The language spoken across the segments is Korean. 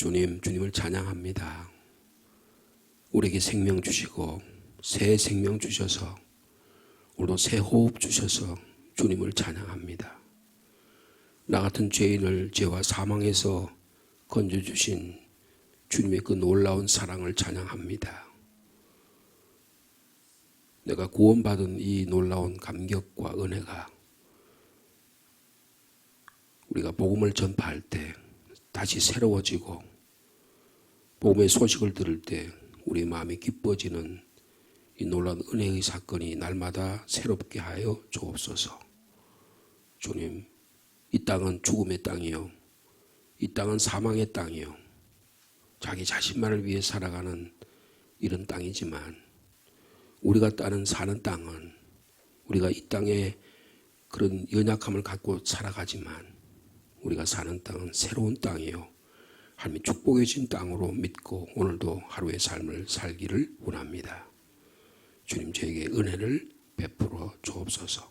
주님을 찬양합니다. 우리에게 생명 주시고 새 생명 주셔서 오늘도 새 호흡 주셔서 주님을 찬양합니다. 나 같은 죄인을 죄와 사망에서 건져주신 주님의 그 놀라운 사랑을 찬양합니다. 내가 구원받은 이 놀라운 감격과 은혜가 우리가 복음을 전파할 때 다시 새로워지고 복음의 소식을 들을 때 우리 마음이 기뻐지는 이 놀라운 은혜의 사건이 날마다 새롭게 하여 주옵소서. 주님, 이 땅은 죽음의 땅이요, 이 땅은 사망의 땅이요, 자기 자신만을 위해 살아가는 이런 땅이지만 우리가 사는 땅은 우리가 이 땅에 그런 연약함을 갖고 살아가지만 우리가 사는 땅은 새로운 땅이요, 하나님의 축복의 진 땅으로 믿고 오늘도 하루의 삶을 살기를 원합니다. 주님, 저에게 은혜를 베풀어 주옵소서.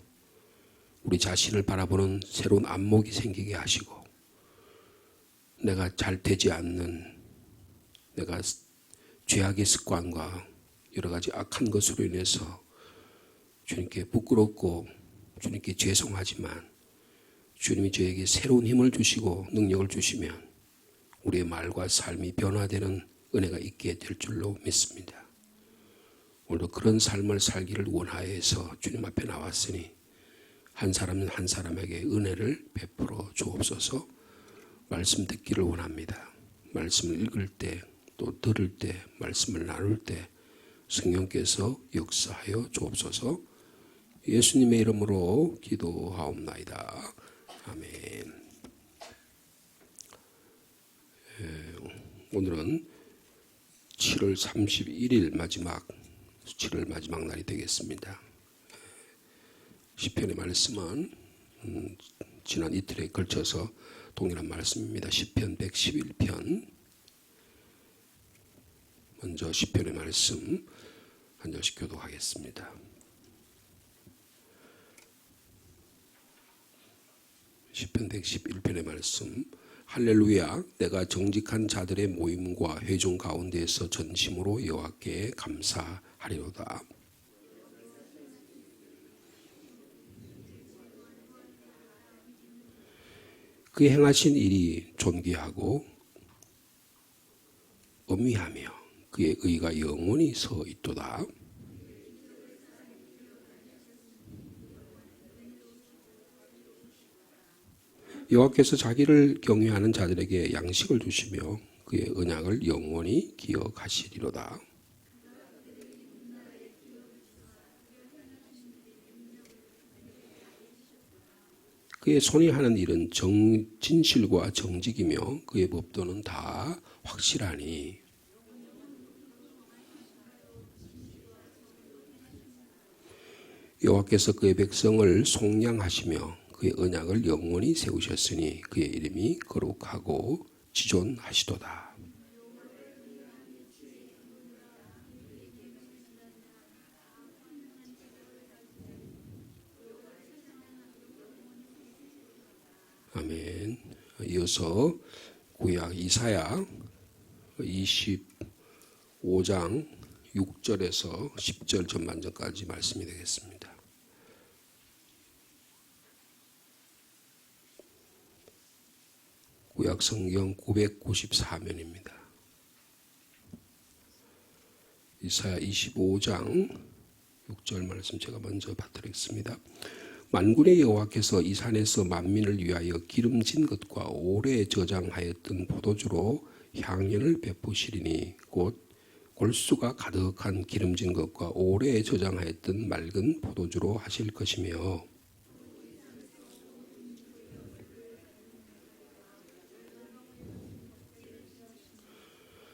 우리 자신을 바라보는 새로운 안목이 생기게 하시고 내가 잘 되지 않는 내가 죄악의 습관과 여러 가지 악한 것으로 인해서 주님께 부끄럽고 주님께 죄송하지만 주님이 저에게 새로운 힘을 주시고 능력을 주시면 우리의 말과 삶이 변화되는 은혜가 있게 될 줄로 믿습니다. 오늘도 그런 삶을 살기를 원하여서 주님 앞에 나왔으니 한 사람은 한 사람에게 은혜를 베풀어 주옵소서. 말씀 듣기를 원합니다. 말씀을 읽을 때 또 들을 때 말씀을 나눌 때 성령께서 역사하여 주옵소서. 예수님의 이름으로 기도하옵나이다. 아멘. 오늘은 7월 31일 마지막 7월 마지막 날이 되겠습니다. 시편의 말씀은 지난 이틀에 걸쳐서 동일한 말씀입니다. 시편 111편. 먼저 시편의 말씀 한 절씩 교독하겠습니다. 시편 111편의 말씀. 할렐루야, 내가 정직한 자들의 모임과 회중 가운데에서 전심으로 여호와께 감사하리로다. 그의 행하신 일이 존귀하고 엄미하며 그의 의가 영원히 서 있도다. 여호와께서 자기를 경외하는 자들에게 양식을 주시며 그의 언약을 영원히 기억하시리로다. 그의 손이 하는 일은 진실과 정직이며 그의 법도는 다 확실하니 여호와께서 그의 백성을 속량하시며 그의 언약을 영원히 세우셨으니 그의 이름이 거룩하고 지존하시도다. 아멘. 이어서 구약 이사야 25장 6절에서 10절 전반전까지 말씀이 되겠습니다. 구약 성경 994면입니다. 이사야 25장 6절 말씀 제가 먼저 받드리겠습니다. 만군의 여호와께서 이 산에서 만민을 위하여 기름진 것과 오래 저장하였던 포도주로 향연을 베푸시리니 곧 골수가 가득한 기름진 것과 오래 저장하였던 맑은 포도주로 하실 것이며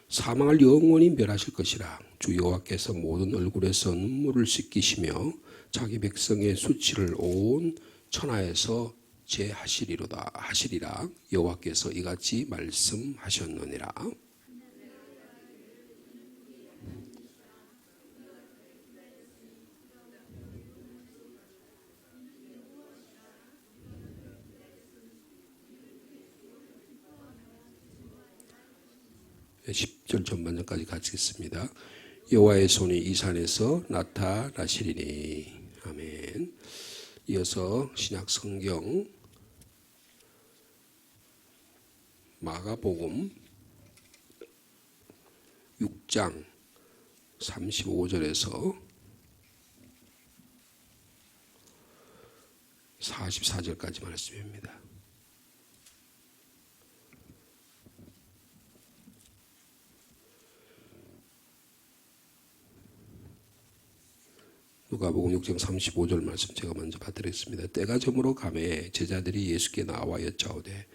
사망을 영원히 멸하실 것이라. 주 여호와께서 모든 얼굴에서 눈물을 씻기시며 자기 백성의 수치를 온 천하에서 제하시리로다 하시리라. 여호와께서 이같이 말씀하셨느니라. 10절 전반전까지 같이 읽습니다. 여호와의 손이 이 산에서 나타나시리니. 아멘. 이어서 신약 성경 마가복음 6장 35절에서 44절까지 말씀입니다. 누가복음 6장 35절 말씀 제가 먼저 받드리겠습니다. 때가 저물어 가매 제자들이 예수께 나와 여짜오되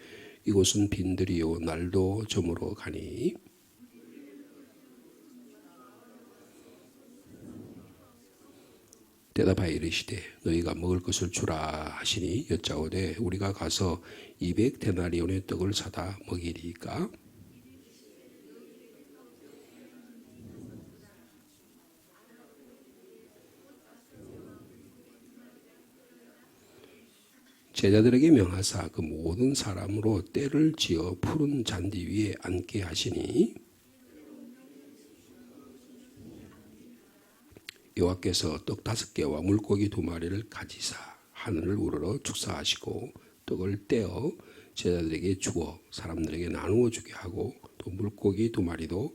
이곳은 빈들이요 날도 저물어 가니 대답하여 이르시되 너희가 먹을 것을 주라 하시니 여짜오되 우리가 가서 200데나리온의 떡을 사다 먹이리까. 제자들에게 명하사 그 모든 사람으로 때를 지어 푸른 잔디 위에 앉게 하시니 여호와께서 떡 5개와 물고기 2마리를 가지사 하늘을 우러러 축사하시고 떡을 떼어 제자들에게 주어 사람들에게 나누어 주게 하고 또 물고기 2마리도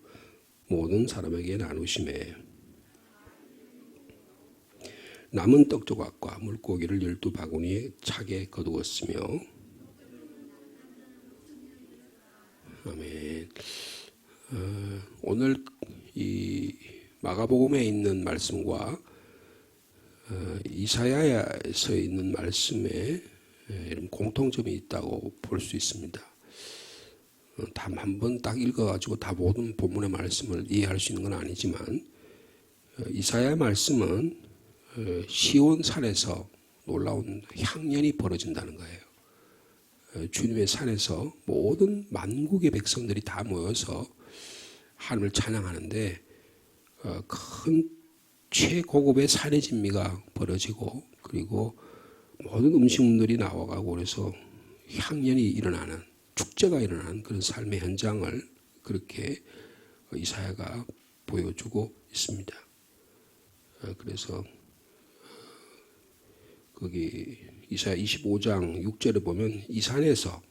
모든 사람에게 나누시매 남은 떡 조각과 물고기를 12바구니에 차게 거두었으며. 아멘. 오늘 이 마가복음에 있는 말씀과 이사야에서 있는 말씀에 이런 공통점이 있다고 볼 수 있습니다. 단 한 번 딱 읽어가지고 다 모든 본문의 말씀을 이해할 수 있는 건 아니지만 이사야의 말씀은 시온 산에서 놀라운 향연이 벌어진다는 거예요. 주님의 산에서 모든 만국의 백성들이 다 모여서 하나님을 찬양하는데 큰 최고급의 산의 진미가 벌어지고 그리고 모든 음식물들이 나와가고 그래서 향연이 일어나는 축제가 일어나는 그런 삶의 현장을 그렇게 이사야가 보여주고 있습니다. 그래서 거기 이사야 25장 6절에 보면 이 산에서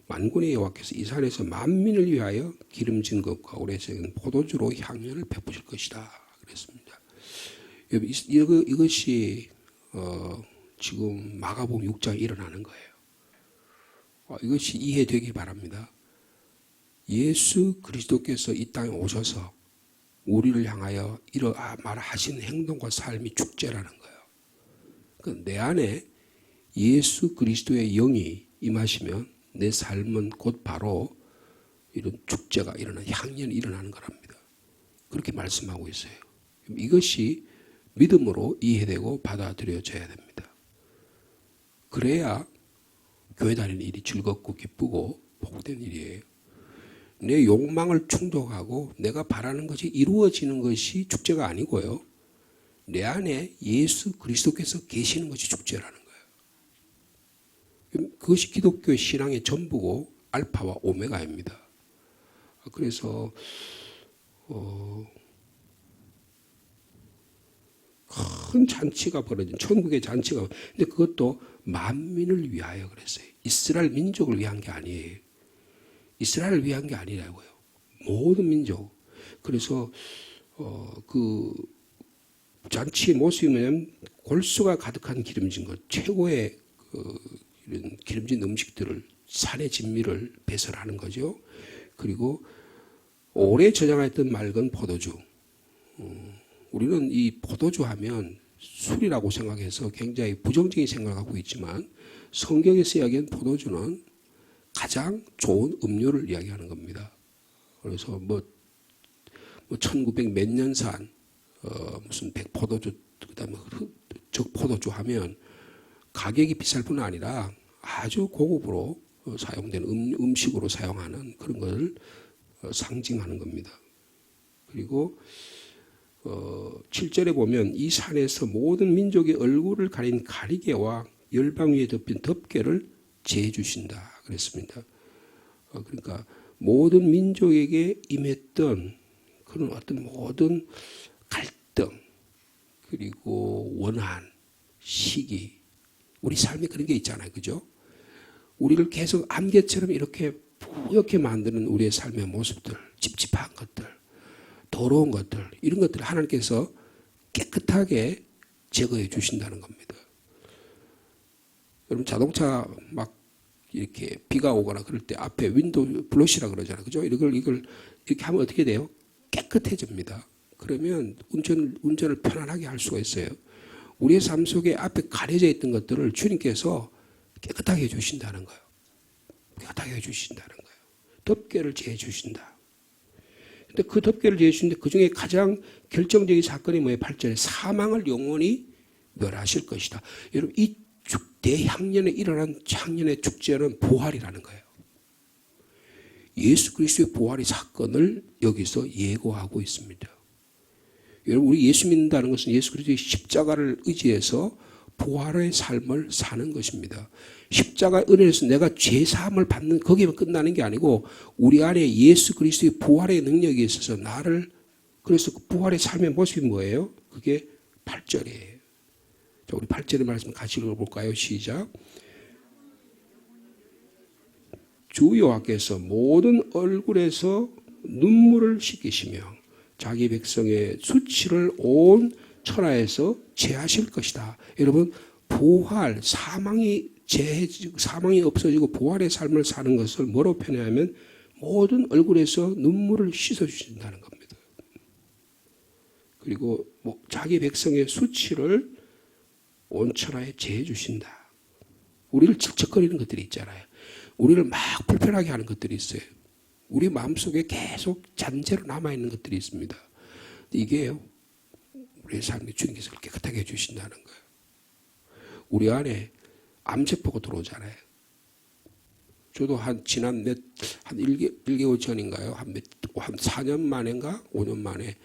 만군의 여호와께서 이 산에서 만민을 위하여 기름진 것과 오래 새긴 포도주로 향연을 베푸실 것이다 그랬습니다. 이것이 지금 마가복음 6장에 일어나는 거예요. 이것이 이해되기 바랍니다. 예수 그리스도께서 이 땅에 오셔서 우리를 향하여 말하신 행동과 삶이 축제라는 거예요. 내 안에 예수 그리스도의 영이 임하시면 내 삶은 곧 바로 이런 축제가 일어나는 향연이 일어나는 거랍니다. 그렇게 말씀하고 있어요. 이것이 믿음으로 이해되고 받아들여져야 됩니다. 그래야 교회 다니는 일이 즐겁고 기쁘고 복된 일이에요. 내 욕망을 충족하고 내가 바라는 것이 이루어지는 것이 축제가 아니고요. 내 안에 예수 그리스도께서 계시는 것이 축제라는 거예요. 그것이 기독교의 신앙의 전부고 알파와 오메가입니다. 그래서 큰 잔치가 벌어진 천국의 잔치가 근데 그것도 만민을 위하여 그랬어요. 이스라엘 민족을 위한 게 아니에요. 이스라엘을 위한 게 아니라고요. 모든 민족. 그래서 그 잔치의 모습이 뭐냐면 골수가 가득한 기름진 것, 최고의 이런 기름진 음식들을 산의 진미를 배설하는 거죠. 그리고 오래 저장했던 맑은 포도주. 우리는 이 포도주 하면 술이라고 생각해서 굉장히 부정적인 생각을 하고 있지만 성경에서 이야기한 포도주는 가장 좋은 음료를 이야기하는 겁니다. 그래서 1900 몇 년산 무슨 백포도주 그다음에 적포도주 하면 가격이 비쌀 뿐 아니라 아주 고급으로 사용되는 음식으로 사용하는 그런 걸 상징하는 겁니다. 그리고 7절에 보면 이 산에서 모든 민족의 얼굴을 가린 가리개와 열방 위에 덮인 덮개를 재주신다 그랬습니다. 그러니까 모든 민족에게 임했던 그런 어떤 모든 갈등 그리고 원한, 시기 우리 삶에 그런 게 있잖아요. 그죠? 우리를 계속 안개처럼 이렇게 뿌옇게 만드는 우리의 삶의 모습들, 찝찝한 것들, 더러운 것들 이런 것들을 하나님께서 깨끗하게 제거해 주신다는 겁니다. 여러분 자동차 막 이렇게 비가 오거나 그럴 때 앞에 윈도우 블러시라 그러잖아요. 그죠? 이걸 이렇게 하면 어떻게 돼요? 깨끗해집니다. 그러면 운전을 편안하게 할 수가 있어요. 우리의 삶 속에 앞에 가려져 있던 것들을 주님께서 깨끗하게 해주신다는 거예요. 깨끗하게 해주신다는 거예요. 덮개를 재주신다. 근데 그 덮개를 재주시는데 그 중에 가장 결정적인 사건이 뭐예요? 8절에 사망을 영원히 멸하실 것이다. 여러분 이 대향년에 일어난 작년의 축제는 부활이라는 거예요. 예수 그리스도의 부활의 사건을 여기서 예고하고 있습니다. 여러분 우리 예수 믿는다는 것은 예수 그리스도의 십자가를 의지해서 부활의 삶을 사는 것입니다. 십자가의 은혜에서 내가 죄사함을 받는 거기에만 끝나는 게 아니고 우리 안에 예수 그리스도의 부활의 능력이 있어서 나를 그래서 그 부활의 삶의 모습이 뭐예요? 그게 8절이에요. 자, 우리 8절의 말씀 같이 읽어볼까요? 시작. 주 여호와께서 모든 얼굴에서 눈물을 씻기시며 자기 백성의 수치를 온 천하에서 제하실 것이다. 여러분 부활, 사망이 없어지고 부활의 삶을 사는 것을 뭐로 표현하면 모든 얼굴에서 눈물을 씻어주신다는 겁니다. 그리고 자기 백성의 수치를 온 천하에 제해 주신다. 우리를 질척거리는 것들이 있잖아요. 우리를 막 불편하게 하는 것들이 있어요. 우리 마음속에 계속 잔재로 남아있는 것들이 있습니다. 이게 우리의 삶에 주님께서 깨끗하게 해주신다는 거예요. 우리 안에 암세포가 들어오잖아요. 저도 지난 한 1개월 전인가요? 한 4년 만인가? 5년 만에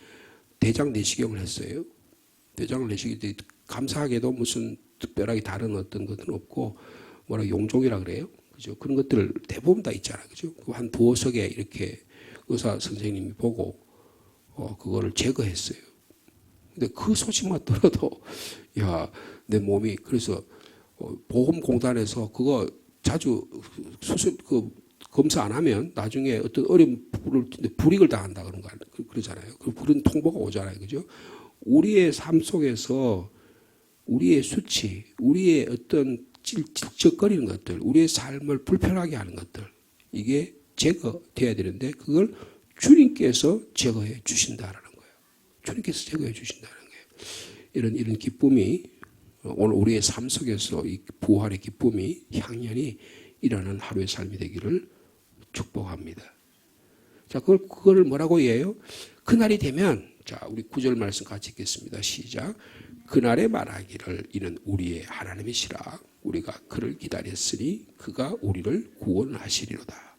대장 내시경을 했어요. 대장 내시경이 감사하게도 무슨 특별하게 다른 어떤 것은 없고 용종이라 그래요. 그죠? 그런 것들 대부분 다 있잖아요. 그죠? 한 두어 석에 이렇게 의사 선생님이 보고 그거를 제거했어요. 근데 그 소식만 들어도 야, 내 몸이 그래서 보험공단에서 그거 자주 수술 검사 안 하면 나중에 어떤 어려운 불이익을 당한다 그러잖아요. 그런 통보가 오잖아요. 그죠? 우리의 삶 속에서 우리의 수치, 우리의 어떤 질적거리는 것들, 우리의 삶을 불편하게 하는 것들 이게 제거돼야 되는데 그걸 주님께서 제거해 주신다라는 거예요. 주님께서 제거해 주신다는 거예요. 이런 기쁨이 오늘 우리의 삶 속에서 이 부활의 기쁨이 향연이 일어나는 하루의 삶이 되기를 축복합니다. 자, 그걸 뭐라고 해요? 그날이 되면 자, 우리 9절 말씀 같이 읽겠습니다. 시작. 그날에 말하기를 이는 우리의 하나님이시라 우리가 그를 기다렸으니 그가 우리를 구원하시리로다.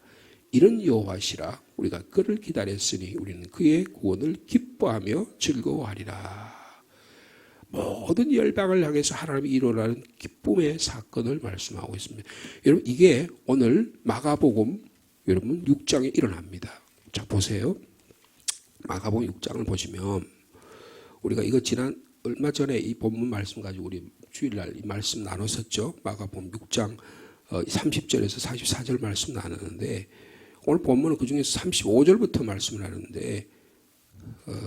이는 여호와시라 우리가 그를 기다렸으니 우리는 그의 구원을 기뻐하며 즐거워하리라. 모든 열방을 향해서 하나님이 일어나는 기쁨의 사건을 말씀하고 있습니다. 여러분 이게 오늘 마가복음 여러분 6장에 일어납니다. 자 보세요. 마가복음 6장을 보시면 우리가 이거 얼마 전에 이 본문 말씀 가지고 우리 주일날 이 말씀 나눴었죠. 마가복음 6장 30절에서 44절 말씀 나눴는데 오늘 본문은 그중에서 35절부터 말씀을 하는데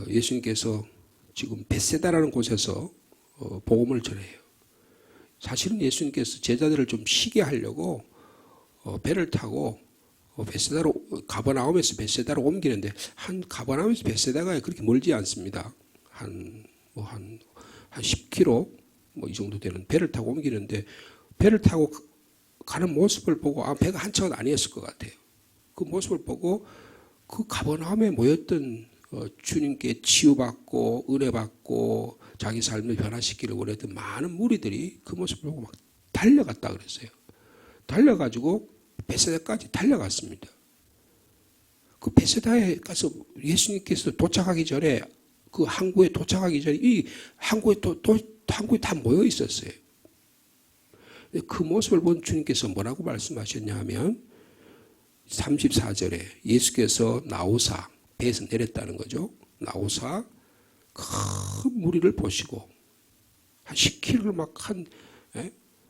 예수님께서 지금 벳세다라는 곳에서 복음을 전해요. 사실은 예수님께서 제자들을 좀 쉬게 하려고 배를 타고 벳세다로 가버나움에서 벳세다로 옮기는데 가버나움에서 벳세다가 그렇게 멀지 않습니다. 한 10km 이 정도 되는 배를 타고 옮기는데 배를 타고 가는 모습을 보고 배가 한 척은 아니었을 것 같아요. 그 모습을 보고 그 가버나움에 모였던 주님께 치유받고 은혜받고 자기 삶을 변화시키려고 원했던 많은 무리들이 그 모습을 보고 막 달려갔다 그랬어요. 달려가지고 벳세다까지 달려갔습니다. 그 벳세다에 가서 예수님께서 도착하기 전에 그 항구에 도착하기 전에 이 항구에 다 모여 있었어요. 그 모습을 본 주님께서 뭐라고 말씀하셨냐 하면 34절에 예수께서 나오사 배에서 내렸다는 거죠. 나오사 큰 무리를 보시고 한 10km를 막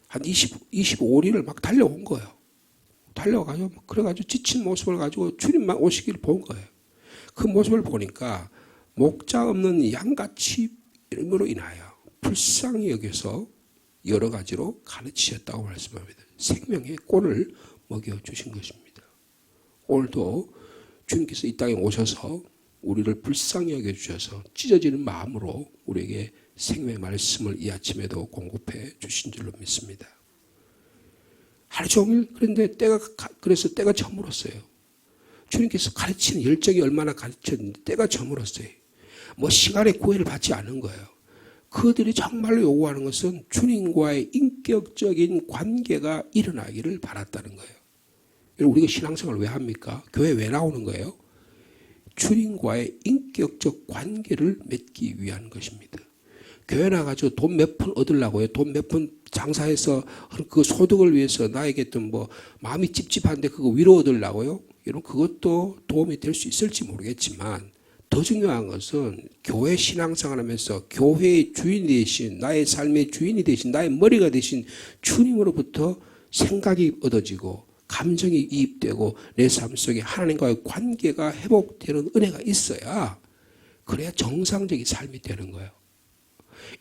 한 25리를 막 달려온 거예요. 달려가지고 그래가지고 지친 모습을 가지고 주님만 오시기를 본 거예요. 그 모습을 보니까 목자 없는 양같이 이름으로 인하여 불쌍히 여겨서 여러 가지로 가르치셨다고 말씀합니다. 생명의 꼴을 먹여주신 것입니다. 오늘도 주님께서 이 땅에 오셔서 우리를 불쌍히 여겨주셔서 찢어지는 마음으로 우리에게 생명의 말씀을 이 아침에도 공급해 주신 줄로 믿습니다. 하루 종일 그래서 때가 저물었어요. 주님께서 가르치는 열정이 얼마나 가르쳤는데 때가 저물었어요. 뭐 시간의 구애를 받지 않은 거예요. 그들이 정말로 요구하는 것은 주님과의 인격적인 관계가 일어나기를 바랐다는 거예요. 여러분 우리가 신앙생활을 왜 합니까? 교회 왜 나오는 거예요? 주님과의 인격적 관계를 맺기 위한 것입니다. 교회 나가지고 돈 몇 푼 얻으려고요. 돈 몇 푼 장사해서 그 소득을 위해서 나에게 뭐 마음이 찝찝한데 그거 위로 얻으려고요. 여러분 그것도 도움이 될 수 있을지 모르겠지만 더 중요한 것은 교회 신앙생활하면서 교회의 주인이 되신 나의 삶의 주인이 되신 나의 머리가 되신 주님으로부터 생각이 얻어지고 감정이 이입되고 내 삶 속에 하나님과의 관계가 회복되는 은혜가 있어야 그래야 정상적인 삶이 되는 거예요.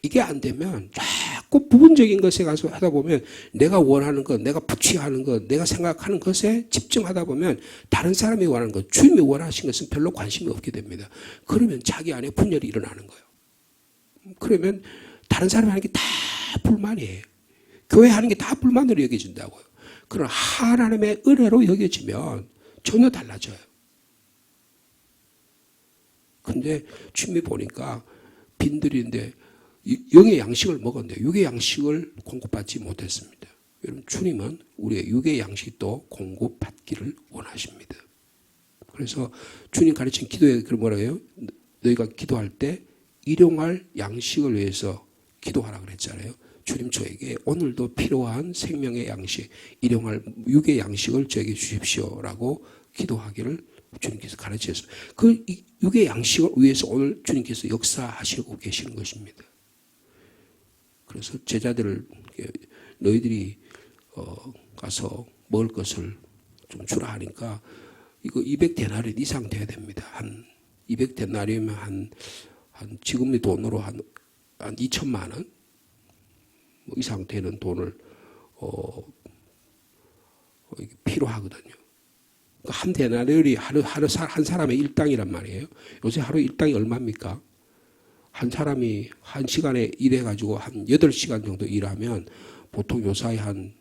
이게 안 되면 자꾸 부분적인 것에 가서 하다 보면 내가 원하는 것, 내가 부취하는 것, 내가 생각하는 것에 집중하다 보면 다른 사람이 원하는 것, 주님이 원하신 것은 별로 관심이 없게 됩니다. 그러면 자기 안에 분열이 일어나는 거예요. 그러면 다른 사람이 하는 게 다 불만이에요. 교회 하는 게 다 불만으로 여겨진다고요. 그러나 하나님의 은혜로 여겨지면 전혀 달라져요. 근데 주님이 보니까 빈들인데 영의 양식을 먹었는데 육의 양식을 공급받지 못했습니다. 여러분 주님은 우리의 육의 양식도 공급받기를 원하십니다. 그래서 주님 가르친 기도에 뭐라 해요? 너희가 기도할 때 일용할 양식을 위해서 기도하라 그랬잖아요. 주님 저에게 오늘도 필요한 생명의 양식, 일용할 육의 양식을 저에게 주십시오라고 기도하기를 주님께서 가르치셨어요. 그 육의 양식을 위해서 오늘 주님께서 역사하시고 계시는 것입니다. 그래서 제자들을 너희들이 가서 먹을 것을 좀 주라 하니까 이거 200데나리 이상 돼야 됩니다. 한 200데나리면 한 지금의 돈으로 한 2천만 원 이상 되는 돈을 필요하거든요. 한 데나리온이 한 사람의 일당이란 말이에요. 요새 하루 일당이 얼마입니까? 한 사람이 한 시간에 일해가지고 한 8시간 정도 일하면 보통 요사이 한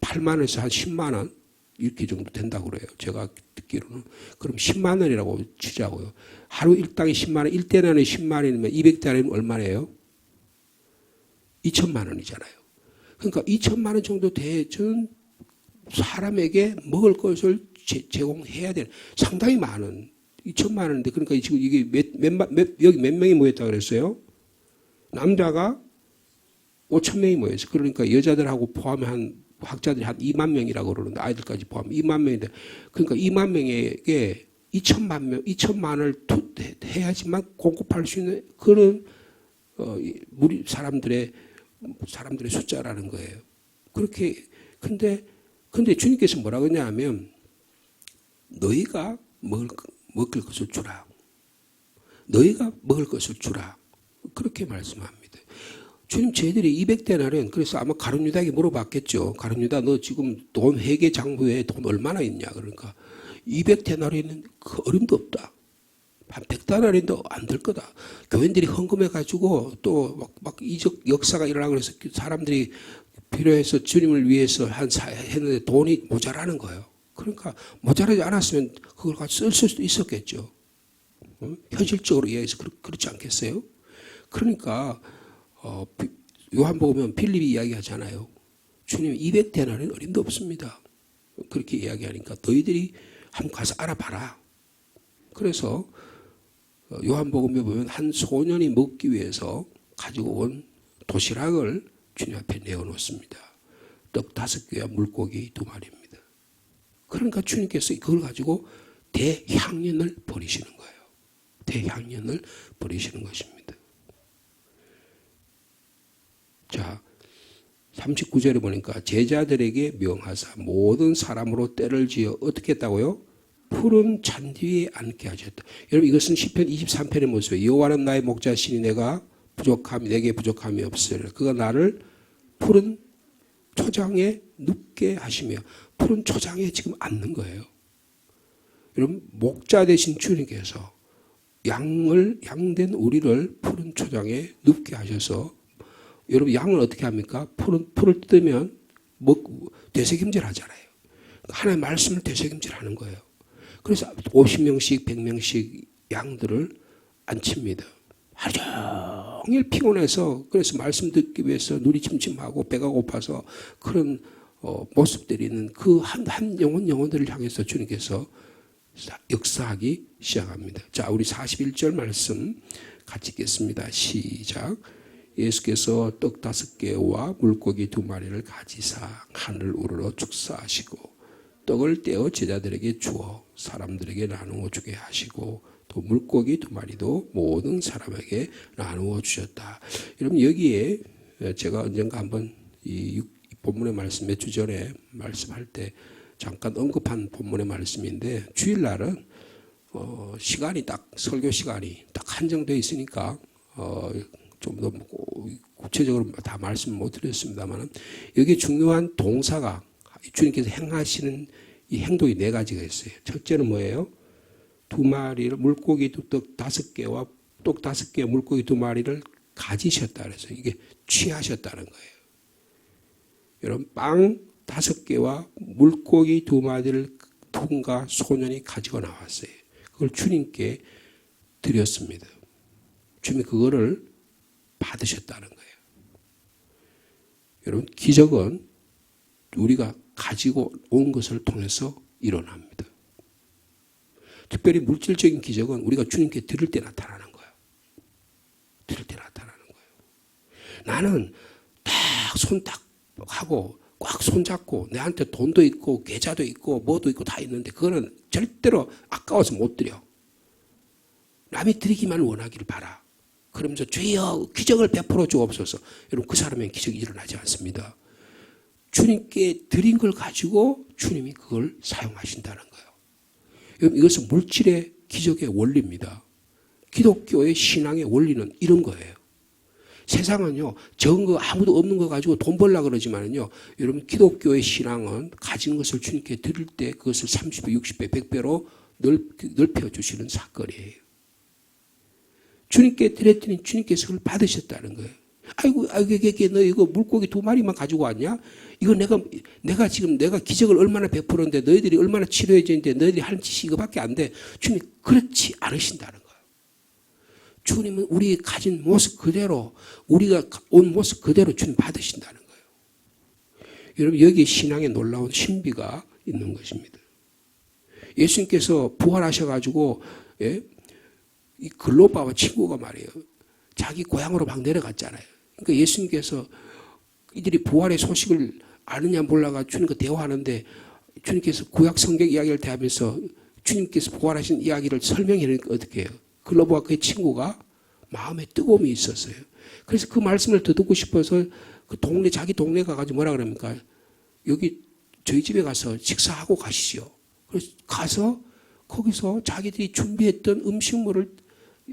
8만 원에서 한 10만 원 이렇게 정도 된다고 그래요. 제가 듣기로는. 그럼 10만 원이라고 치자고요. 하루 일당이 10만 원, 1데나리온이 10만 원이면 200데나리온은 얼마예요? 2천만 원이잖아요. 그러니까 2천만 원 정도 되는 사람에게 먹을 것을 제공해야 되는 상당히 많은 2천만 원인데 그러니까 지금 이게 여기 몇 명이 모였다 그랬어요? 남자가 5천 명이 모였어요. 그러니까 여자들하고 포함한 학자들이 한 2만 명이라고 그러는데 아이들까지 포함 2만 명인데 그러니까 2만 명에게 2천만 원을 해야지만 공급할 수 있는 그런 사람들의 숫자라는 거예요. 그렇게 근데 주님께서 뭐라고 하냐면 너희가 먹을 것을 주라. 너희가 먹을 것을 주라. 그렇게 말씀합니다. 주님 저희들이 200데나리온 그래서 아마 가룟유다에게 물어봤겠죠. 가룟유다 너 지금 돈 회계 장부에 돈 얼마나 있냐. 그러니까 200데나리온은 그 어림도 없다. 한 100데나리온도 안 될 거다. 교인들이 헌금해가지고 또 막 이적 역사가 일어나고 그래서 사람들이 필요해서 주님을 위해서 했는데 돈이 모자라는 거예요. 그러니까 모자라지 않았으면 그걸 가지고 쓸 수도 있었겠죠. 현실적으로 이해해서 그렇지 않겠어요? 그러니까 요한복음은 빌립이 이야기하잖아요. 주님 200데나리온 어림도 없습니다. 그렇게 이야기하니까 너희들이 한번 가서 알아봐라. 그래서 요한복음에 보면 한 소년이 먹기 위해서 가지고 온 도시락을 주님 앞에 내어놓습니다. 떡 5개와 물고기 2마리입니다. 그러니까 주님께서 그걸 가지고 대향연을 버리시는 거예요. 대향연을 버리시는 것입니다. 자, 39절에 보니까 제자들에게 명하사 모든 사람으로 때를 지어 어떻게 했다고요? 푸른 잔디 위에 앉게 하셨다. 여러분 이것은 시편 23편의 모습이에요. 여호와는 나의 목자시니 내게 부족함이 없으리라. 그가 나를 푸른 초장에 눕게 하시며 푸른 초장에 지금 앉는 거예요. 여러분 목자 되신 주님께서 양된 우리를 푸른 초장에 눕게 하셔서 여러분 양을 어떻게 합니까? 풀을 뜯으면 되새김질 하잖아요. 하나님의 말씀을 되새김질 하는 거예요. 그래서 50명씩 100명씩 양들을 앉힙니다. 하루 종일 피곤해서 그래서 말씀 듣기 위해서 눈이 침침하고 배가 고파서 그런 모습들이 있는 그 한 영혼들을 향해서 주님께서 역사하기 시작합니다. 자, 우리 41절 말씀 같이 읽겠습니다. 시작. 예수께서 떡 5개와 물고기 2마리를 가지사 하늘 우러러 축사하시고 떡을 떼어 제자들에게 주어 사람들에게 나누어 주게 하시고 또 물고기 2마리도 모든 사람에게 나누어 주셨다. 여러분 여기에 제가 언젠가 한번 이 본문의 말씀 몇 주 전에 말씀할 때 잠깐 언급한 본문의 말씀인데 주일날은 시간이 딱 설교 시간이 딱 한정되어 있으니까 좀 더 구체적으로 다 말씀 못 드렸습니다만 여기 중요한 동사가 주님께서 행하시는 이 행동이 4가지가 있어요. 첫째는 뭐예요? 2마리를 물고기 떡 5개와 떡 5개 물고기 2마리를 가지셨다 그래서 이게 취하셨다는 거예요. 여러분 빵 5개와 물고기 2마리를 누군가 소년이 가지고 나왔어요. 그걸 주님께 드렸습니다. 주님이 그거를 받으셨다는 거예요. 여러분 기적은 우리가 가지고 온 것을 통해서 일어납니다. 특별히 물질적인 기적은 우리가 주님께 드릴 때 나타나는 거예요. 드릴 때 나타나는 거예요. 나는 손 딱 하고 꽉 손잡고 내한테 돈도 있고 계좌도 있고 뭐도 있고 다 있는데 그거는 절대로 아까워서 못 드려. 남이 드리기만 원하기를 바라. 그러면서 주여 기적을 베풀어 주옵소서. 여러분 그 사람에게 기적이 일어나지 않습니다. 주님께 드린 걸 가지고 주님이 그걸 사용하신다는 거예요. 여러분 이것은 물질의 기적의 원리입니다. 기독교의 신앙의 원리는 이런 거예요. 세상은요 적은 거 아무도 없는 거 가지고 돈 벌려고 그러지만은요 여러분 기독교의 신앙은 가진 것을 주님께 드릴 때 그것을 30배, 60배, 100배로 넓혀 주시는 사건이에요. 주님께 드렸더니 주님께서 그걸 받으셨다는 거예요. 아이고, 너 이거 물고기 2마리만 가지고 왔냐? 이거 내가 지금 내가 기적을 얼마나 베풀었는데 너희들이 얼마나 치료해줬는데 너희들이 하는 짓이 이거밖에 안 돼. 주님 그렇지 않으신다는 거예요. 주님은 우리 가진 모습 그대로 우리가 온 모습 그대로 주님 받으신다는 거예요. 여러분 여기 신앙에 놀라운 신비가 있는 것입니다. 예수님께서 부활하셔가지고 이 글로바와 친구가 말이에요. 자기 고향으로 막 내려갔잖아요. 그러니까 예수님께서 이들이 부활의 소식을 아느냐 몰라가 주님과 대화하는데 주님께서 구약 성경 이야기를 대하면서 주님께서 부활하신 이야기를 설명해 주니까 어떻게 해요? 글로바와 그의 친구가 마음에 뜨거움이 있었어요. 그래서 그 말씀을 더 듣고 싶어서 자기 동네 가가지고 뭐라 그럽니까? 여기 저희 집에 가서 식사하고 가시죠. 그래서 가서 거기서 자기들이 준비했던 음식물을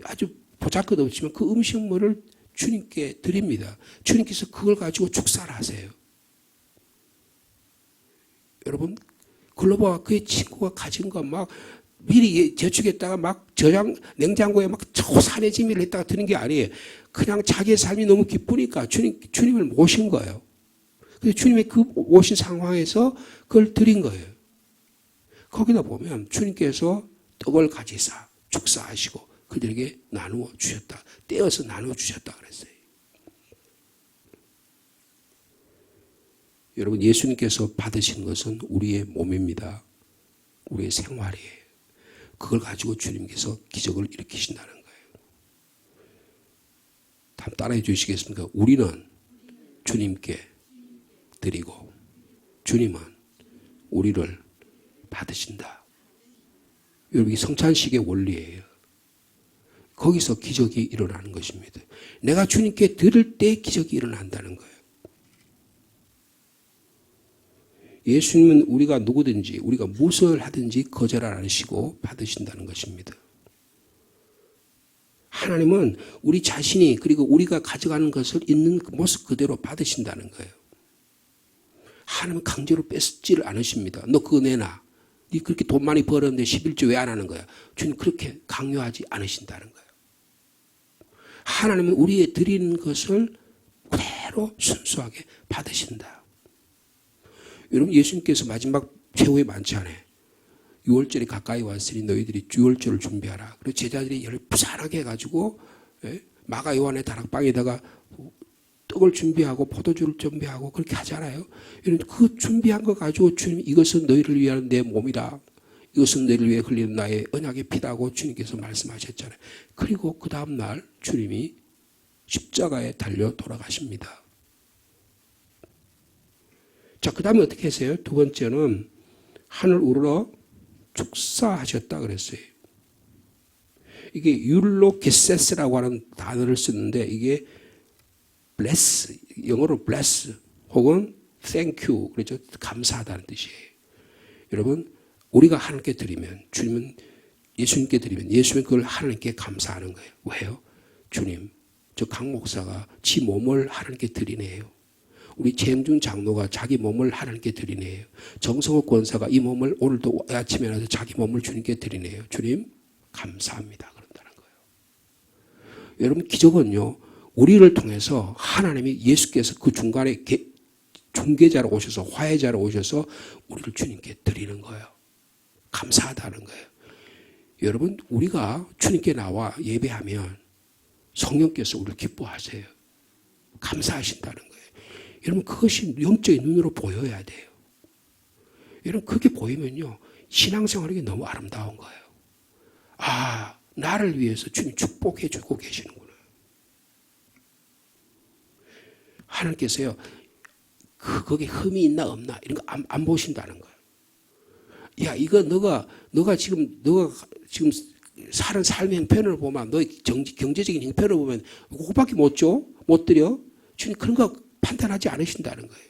아주 보잘것없지만 그 음식물을 주님께 드립니다. 주님께서 그걸 가지고 축사를 하세요. 여러분 글로바와 그의 친구가 가진 거 막 미리 저축했다가 막 냉장고에 막 초산의 지미를 했다가 드는 게 아니에요. 그냥 자기의 삶이 너무 기쁘니까 주님을 모신 거예요. 그래서 주님의 그 모신 상황에서 그걸 드린 거예요. 거기다 보면 주님께서 떡을 가지사 축사하시고 그들에게 나누어 주셨다. 떼어서 나누어 주셨다 그랬어요. 여러분 예수님께서 받으신 것은 우리의 몸입니다. 우리의 생활이에요. 그걸 가지고 주님께서 기적을 일으키신다는 거예요. 한번 따라해 주시겠습니까? 우리는 주님께 드리고 주님은 우리를 받으신다. 여러분, 이 성찬식의 원리예요. 거기서 기적이 일어나는 것입니다. 내가 주님께 드릴 때 기적이 일어난다는 거예요. 예수님은 우리가 누구든지 우리가 무엇을 하든지 거절 안 하시고 받으신다는 것입니다. 하나님은 우리 자신이 그리고 우리가 가져가는 것을 있는 모습 그대로 받으신다는 거예요. 하나님은 강제로 뺏지를 않으십니다. 너 그거 내놔. 네 그렇게 돈 많이 벌었는데 11조 왜 안 하는 거야? 주님 그렇게 강요하지 않으신다는 거예요. 하나님은 우리의 드리는 것을 그대로 순수하게 받으신다. 여러분, 예수님께서 마지막 최후의 만찬에 6월절이 가까이 왔으니 너희들이 6월절을 준비하라. 그리고 제자들이 열을 부산하게 해가지고 마가 요한의 다락방에다가 떡을 준비하고 포도주를 준비하고 그렇게 하잖아요. 여러분, 그 준비한 거 가지고 주님 이것은 너희를 위한 내 몸이다. 이것은 너희를 위해 흘리는 나의 언약의 피다고 주님께서 말씀하셨잖아요. 그리고 그 다음날 주님이 십자가에 달려 돌아가십니다. 자, 그 다음에 어떻게 했어요? 두 번째는 하늘 우러러 축사하셨다 그랬어요. 이게 율로게세스라고 하는 단어를 쓰는데 이게 bless, 영어로 bless 혹은 thank you, 그렇죠? 감사하다는 뜻이에요. 여러분, 우리가 하나님께 드리면 주님은 예수님께 드리면 예수님은 그걸 하나님께 감사하는 거예요. 왜요? 주님, 저 강 목사가 지 몸을 하나님께 드리네요. 우리 최영준 장로가 자기 몸을 하나님께 드리네요. 정성호 권사가 이 몸을 오늘도 아침에 나서 자기 몸을 주님께 드리네요. 주님 감사합니다. 그런다는 거예요. 여러분, 기적은요, 우리를 통해서 하나님이 예수께서 그 중간에 중개자로 오셔서 화해자로 오셔서 우리를 주님께 드리는 거예요. 감사하다는 거예요. 여러분, 우리가 주님께 나와 예배하면 성령께서 우리를 기뻐하세요. 감사하신다는 거예요. 여러분, 그것이 영적인 눈으로 보여야 돼요. 여러분, 그게 보이면요, 신앙생활이 너무 아름다운 거예요. 아, 나를 위해서 주님 축복해 주고 계시는구나. 하나님께서요, 거기에 흠이 있나 없나 이런 거 안 보신다는 거예요. 야, 이거 너가 지금 사는 삶의 형편을 보면, 너의 경제적인 형편을 보면 그거밖에 못 줘? 못 드려? 주님 그런 거 판단하지 않으신다는 거예요.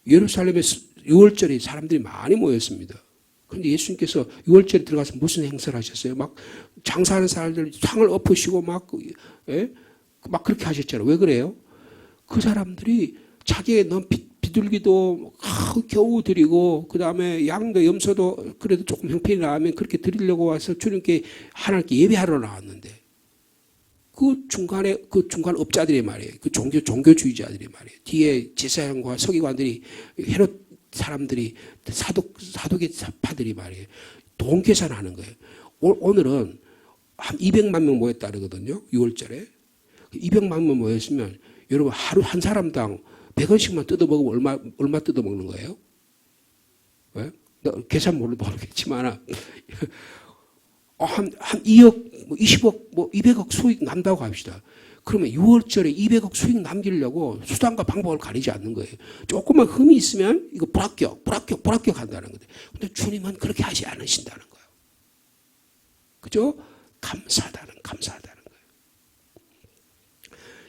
예루살렘에 6월절에 사람들이 많이 모였습니다. 그런데 예수님께서 6월절에 들어가서 무슨 행사를 하셨어요? 막 장사하는 사람들 상을 엎으시고 막 그렇게 하셨잖아요. 왜 그래요? 그 사람들이 자기의 너무 비둘기도 겨우 드리고, 그 다음에 양도 염소도 그래도 조금 형편이 나으면 그렇게 드리려고 와서 주님께 하나님께 예배하러 나왔는데, 그 중간 업자들이 말이에요. 그 종교주의자들이 말이에요. 뒤에 제사장과 서기관들이, 헤롯 사람들이, 사두개파들이 말이에요. 돈 계산하는 거예요. 오늘은 한 200만 명 모였다 그러거든요. 6월절에. 200만 명 모였으면 여러분 하루 한 사람당 100원씩만 뜯어먹으면 얼마 뜯어먹는 거예요? 왜? 계산 모르겠지만 한 2억, 20억, 200억 수익 남다고 합시다. 그러면 6월절에 200억 수익 남기려고 수단과 방법을 가리지 않는 거예요. 조금만 흠이 있으면 이거 불합격 한다는 거예요. 근데 주님은 그렇게 하지 않으신다는 거예요. 그죠? 감사하다는 거예요.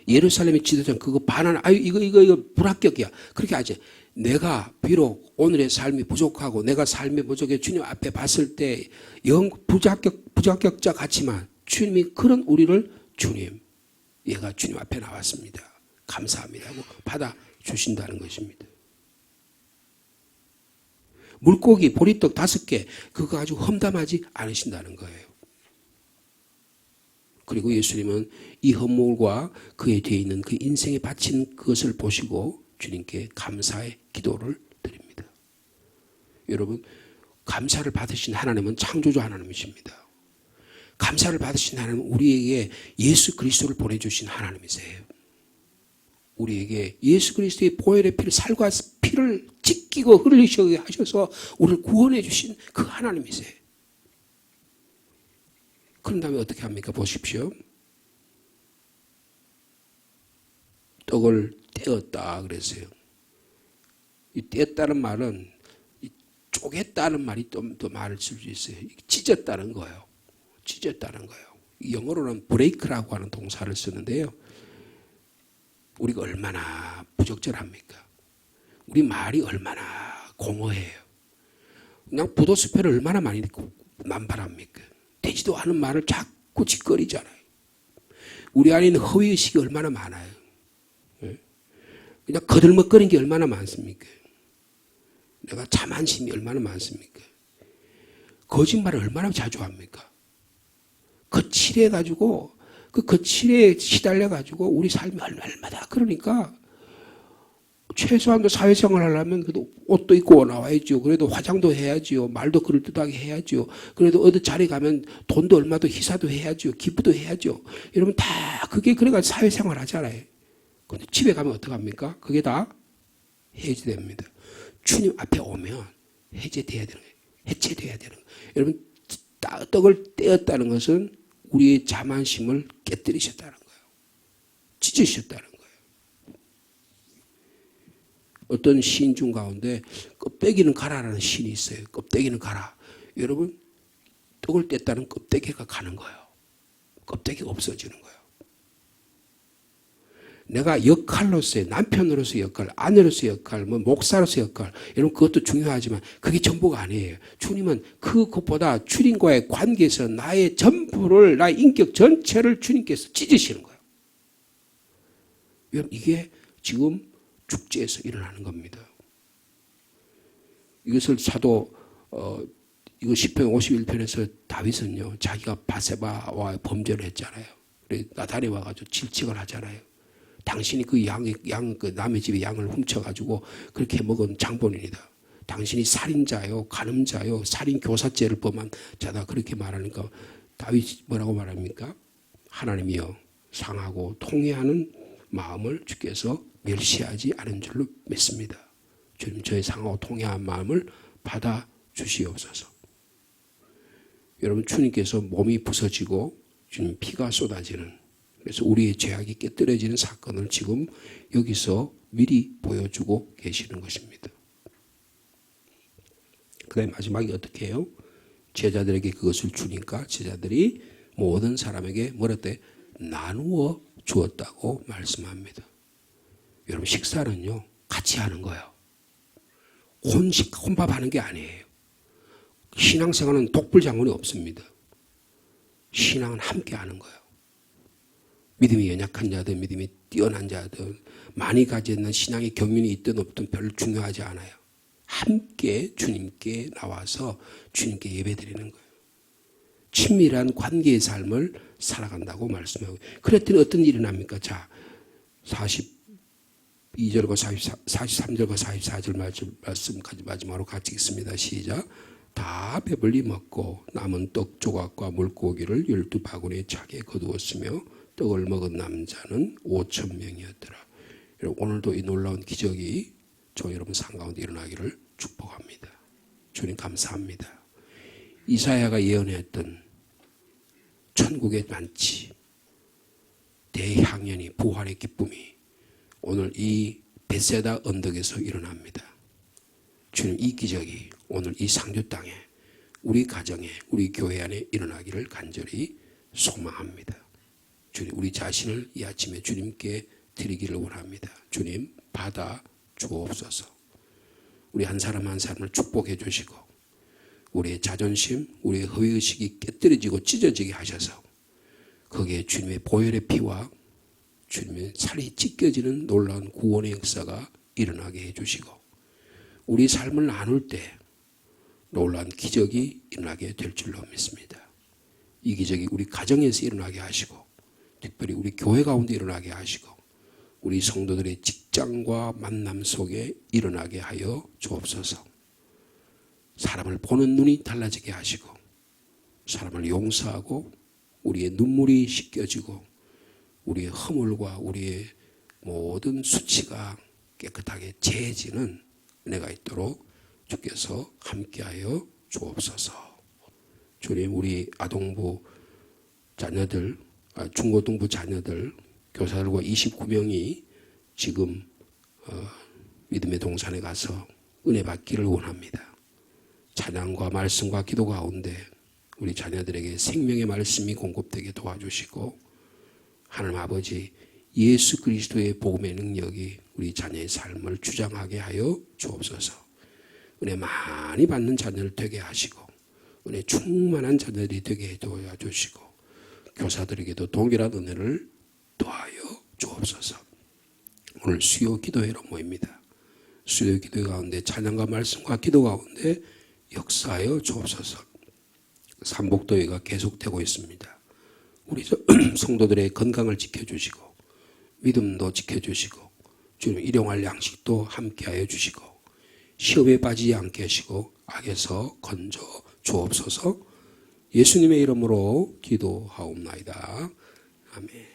예루살렘의 지도자는 그거 반환, 이거 불합격이야. 그렇게 하지. 내가 비록 오늘의 삶이 부족하고 내가 삶이 부족해 주님 앞에 봤을 때 부합격자 같지만 주님이 그런 우리를 주님, 얘가 주님 앞에 나왔습니다. 감사합니다 하고 받아주신다는 것입니다. 물고기, 보리떡 5개, 그거 가지고 험담하지 않으신다는 거예요. 그리고 예수님은 이 헌물과 그에 뒤에 있는 그 인생에 바친 그것을 보시고 주님께 감사의 기도를 드립니다. 여러분, 감사를 받으신 하나님은 창조주 하나님이십니다. 감사를 받으신 하나님은 우리에게 예수 그리스도를 보내주신 하나님이세요. 우리에게 예수 그리스도의 보혈의 피를, 살과 피를 찢기고 흘리시게 하셔서 우리를 구원해 주신 그 하나님이세요. 그런 다음에 어떻게 합니까? 보십시오. 떡을 떼었다 그랬어요. 이 떼었다는 말은 쪼갰다는 말이 좀 더 말을 쓸 수 있어요. 찢었다는 거예요. 찢었다는 거예요. 영어로는 브레이크라고 하는 동사를 쓰는데요. 우리가 얼마나 부적절합니까? 우리 말이 얼마나 공허해요. 그냥 부도수표를 얼마나 많이 남발합니까? 되지도 않은 말을 자꾸 짓거리잖아요. 우리 안에 있는 허위의식이 얼마나 많아요. 그냥 거들먹거리는 게 얼마나 많습니까? 내가 자만심이 얼마나 많습니까? 거짓말을 얼마나 자주 합니까? 거칠해가지고 그 거칠에 시달려가지고 우리 삶이 얼마나 그러니까 최소한도 사회생활 하려면 그래도 옷도 입고 나와야죠. 그래도 화장도 해야지요. 말도 그럴듯하게 해야죠. 그래도 어디 자리 가면 돈도 얼마도 희사도 해야죠. 기부도 해야죠. 여러분 다 그게 그래가 사회생활 하잖아요. 근데 집에 가면 어떡합니까? 그게 다 해제됩니다. 주님 앞에 오면 해제돼야 되는 거예요. 해체돼야 되는 거예요. 여러분 떡을 떼었다는 것은 우리의 자만심을 깨뜨리셨다는 거예요. 찢으셨다는 거예요. 어떤 시인 중 가운데 껍데기는 가라라는 시인이 있어요. 껍데기는 가라. 여러분 떡을 뗐다는 껍데기가 가는 거예요. 껍데기가 없어지는 거예요. 내가 역할로서의 남편으로서의 역할, 아내로서의 역할, 목사로서의 역할, 여러분 그것도 중요하지만 그게 전부가 아니에요. 주님은 그것보다 주님과의 관계에서 나의 전부를, 나의 인격 전체를 주님께서 찢으시는 거예요. 여러분 이게 지금 축제에서 일어나는 겁니다. 이것을 이거 시편 51편에서 다윗은요, 자기가 바세바와 범죄를 했잖아요. 그래서 나단이 와가지고 질책을 하잖아요. 당신이 그 그 남의 집에 양을 훔쳐가지고 그렇게 먹은 장본인이다. 당신이 살인자요, 간음자요, 살인교사죄를 범한 자다. 그렇게 말하니까 다윗이 뭐라고 말합니까? 하나님이여 상하고 통회하는 마음을 주께서 멸시하지 않은 줄로 믿습니다. 주님 저의 상하고 통회한 마음을 받아 주시옵소서. 여러분 주님께서 몸이 부서지고 주님 피가 쏟아지는, 그래서 우리의 죄악이 깨뜨려지는 사건을 지금 여기서 미리 보여주고 계시는 것입니다. 그 다음에 마지막에 어떻게 해요? 제자들에게 그것을 주니까 제자들이 모든 사람에게 뭐랬대? 나누어 주었다고 말씀합니다. 여러분 식사는요 같이 하는 거예요. 혼밥 하는 게 아니에요. 신앙생활은 독불장군이 없습니다. 신앙은 함께 하는 거예요. 믿음이 연약한 자들, 믿음이 뛰어난 자들, 많이 가지는 신앙의 경륜이 있든 없든 별로 중요하지 않아요. 함께 주님께 나와서 주님께 예배드리는 거예요. 친밀한 관계의 삶을 살아간다고 말씀하고, 그랬더니 어떤 일이 납니까? 자, 42절과 43절과 44절 말씀까지 마지막으로 같이 읽습니다. 시작. 다 배불리 먹고 남은 떡 조각과 물고기를 12바구니에 차게 거두었으며 떡을 먹은 남자는 5,000명이었더라. 오늘도 이 놀라운 기적이 저 여러분 삶 가운데 일어나기를 축복합니다. 주님 감사합니다. 이사야가 예언했던 천국의 만치, 대향연이, 부활의 기쁨이 오늘 이 벳세다 언덕에서 일어납니다. 주님 이 기적이 오늘 이 상주 땅에, 우리 가정에, 우리 교회 안에 일어나기를 간절히 소망합니다. 주님 우리 자신을 이 아침에 주님께 드리기를 원합니다. 주님 받아 주옵소서. 우리 한 사람 한 사람을 축복해 주시고 우리의 자존심, 우리의 허위의식이 깨뜨려지고 찢어지게 하셔서 거기에 주님의 보혈의 피와 주님의 살이 찢겨지는 놀라운 구원의 역사가 일어나게 해주시고 우리 삶을 나눌 때 놀라운 기적이 일어나게 될 줄로 믿습니다. 이 기적이 우리 가정에서 일어나게 하시고 특별히 우리 교회 가운데 일어나게 하시고 우리 성도들의 직장과 만남 속에 일어나게 하여 주옵소서. 사람을 보는 눈이 달라지게 하시고 사람을 용서하고 우리의 눈물이 씻겨지고 우리의 허물과 우리의 모든 수치가 깨끗하게 제해지는 은혜가 있도록 주께서 함께하여 주옵소서. 주님 우리 아동부 자녀들, 중고등부 자녀들, 교사들과 29명이 지금 믿음의 동산에 가서 은혜 받기를 원합니다. 찬양과 말씀과 기도 가운데 우리 자녀들에게 생명의 말씀이 공급되게 도와주시고 하나님 아버지 예수 그리스도의 복음의 능력이 우리 자녀의 삶을 주장하게 하여 주옵소서. 은혜 많이 받는 자녀를 되게 하시고 은혜 충만한 자녀들이 되게 도와주시고 교사들에게도 동일한 은혜를 더하여 주옵소서. 오늘 수요 기도회로 모입니다. 수요 기도 가운데 찬양과 말씀과 기도 가운데 역사하여 주옵소서. 삼복도회가 계속되고 있습니다. 우리 성도들의 건강을 지켜주시고 믿음도 지켜주시고 주님 일용할 양식도 함께하여 주시고 시험에 빠지지 않게 하시고 악에서 건져 주옵소서. 예수님의 이름으로 기도하옵나이다. 아멘.